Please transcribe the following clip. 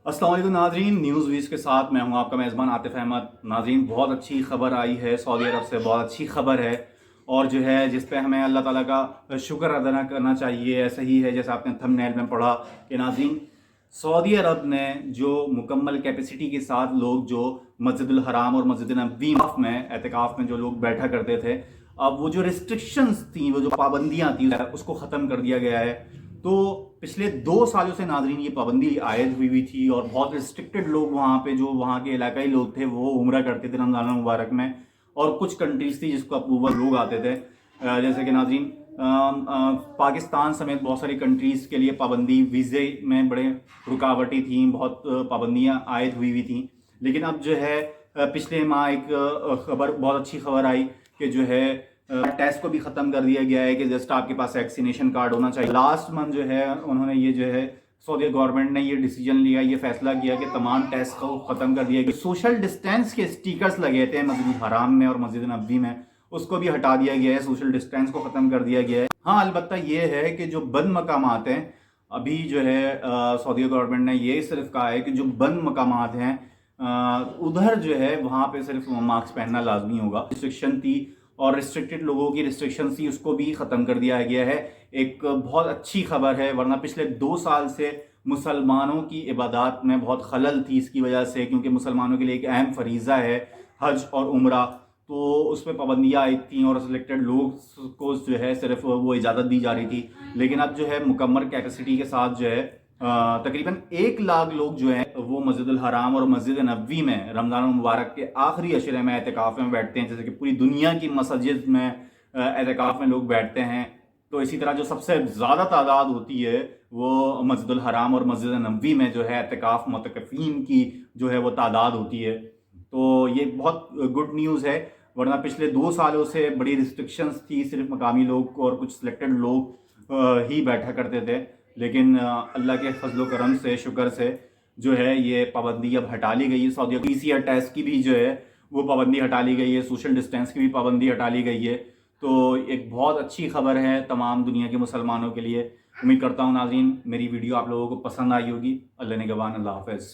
अस्सलाम वालेकुम नाज़रीन, न्यूज़ वीज़ के साथ मैं हूं आपका मेज़बान आतिफ अहमद। नाज़रीन, बहुत अच्छी खबर आई है सऊदी अरब से, बहुत अच्छी खबर है और जो है जिस पे हमें अल्लाह ताला का शुक्र अदा करना चाहिए। ऐसा ही है जैसा आपने थंबनेल में पढ़ा कि नाज़रीन, सऊदी अरब ने जो मुकम्मल कैपेसिटी के साथ लोग जो मस्जिदुल हराम और मस्जिद नबवी में एतिकाफ़ में जो लोग बैठा करते थे, अब वो जो रिस्ट्रिक्शंस थी, वो जो पाबंदियाँ थी, उसको ख़त्म कर दिया गया है। तो पिछले 2 सालों से नाजरीन ये पाबंदी आयद हुई थी और बहुत रिस्ट्रिक्टेड लोग वहाँ पे, जो वहाँ के इलाकाई लोग थे, वो उम्रा करते थे रमज़ान मुबारक में। और कुछ कंट्रीज थी जिसको अप्रूवल लोग आते थे, जैसे कि नाजरीन पाकिस्तान समेत बहुत सारी कंट्रीज़ के लिए पाबंदी, वीज़े में बड़े रुकावटें थी, बहुत पाबंदियाँ आयद हुई थी। लेकिन अब जो है पिछले माह एक खबर, बहुत अच्छी खबर आई कि जो है टेस्ट को भी ख़त्म कर दिया गया है कि जस्ट आपके पास वैक्सीनेशन कार्ड होना चाहिए। लास्ट मंथ जो है उन्होंने ये जो है सऊदी गवर्नमेंट ने ये डिसीजन लिया, ये फैसला किया कि तमाम टेस्ट को ख़त्म कर दिया गया। सोशल डिस्टेंस के स्टिकर्स लगे थे मस्जिद हराम में और मस्जिद नबवी में, उसको भी हटा दिया गया है, सोशल डिस्टेंस को ख़त्म कर दिया गया है। हाँ, अलबत्ता ये है कि जो बंद मकामात हैं, अभी जो है सऊदी गवर्नमेंट ने ये सिर्फ कहा है कि जो बंद मकामात हैं उधर जो है वहाँ पे सिर्फ मास्क पहनना लाजमी होगा। रिस्ट्रिक्शन थी और रिस्ट्रिक्टेड लोगों की रिस्ट्रिक्शन थी, उसको भी ख़त्म कर दिया गया है। एक बहुत अच्छी खबर है, वरना पिछले 2 साल से मुसलमानों की इबादत में बहुत खलल थी इसकी वजह से, क्योंकि मुसलमानों के लिए एक अहम फरीज़ा है हज और उम्रा, तो उस पर पाबंदियाँ आई थी और सिलेक्टेड लोग को जो है सिर्फ वो इजाज़त दी जा रही थी। लेकिन अब जो है मुकम्मल कैपेसिटी के साथ जो है तकरीबन 1 लाख लोग जो हैं वो मस्जिदुल हराम और मस्जिद नबवी में रमज़ान मुबारक के आखिरी अशरे में एतिकाफ़ में बैठते हैं, जैसे कि पूरी दुनिया की मस्जिद में एतिकाफ़ में लोग बैठते हैं। तो इसी तरह जो सबसे ज़्यादा तादाद होती है वो मस्जिदुल हराम और मस्जिद नबवी में जो है एतिकाफ़ मुतकफ़ीन की जो है वो तादाद होती है। तो ये बहुत गुड न्यूज़ है, वरना पिछले 2 सालों से बड़ी रिस्ट्रिक्शंस थी, सिर्फ मकामी लोग और कुछ सिलेक्टेड लोग ही बैठा करते थे। लेकिन अल्लाह के फजल करम से, शुक्र से जो है ये पाबंदी अब हटा ली गई है। सऊदी PCR टेस्ट की भी जो है वो पाबंदी हटा ली गई है, सोशल डिस्टेंस की भी पाबंदी हटा ली गई है। तो एक बहुत अच्छी खबर है तमाम दुनिया के मुसलमानों के लिए। उम्मीद करता हूँ नाज़रीन मेरी वीडियो आप लोगों को पसंद आई होगी। अल्लाह ने गवान, अल्लाह हाफ़िज़।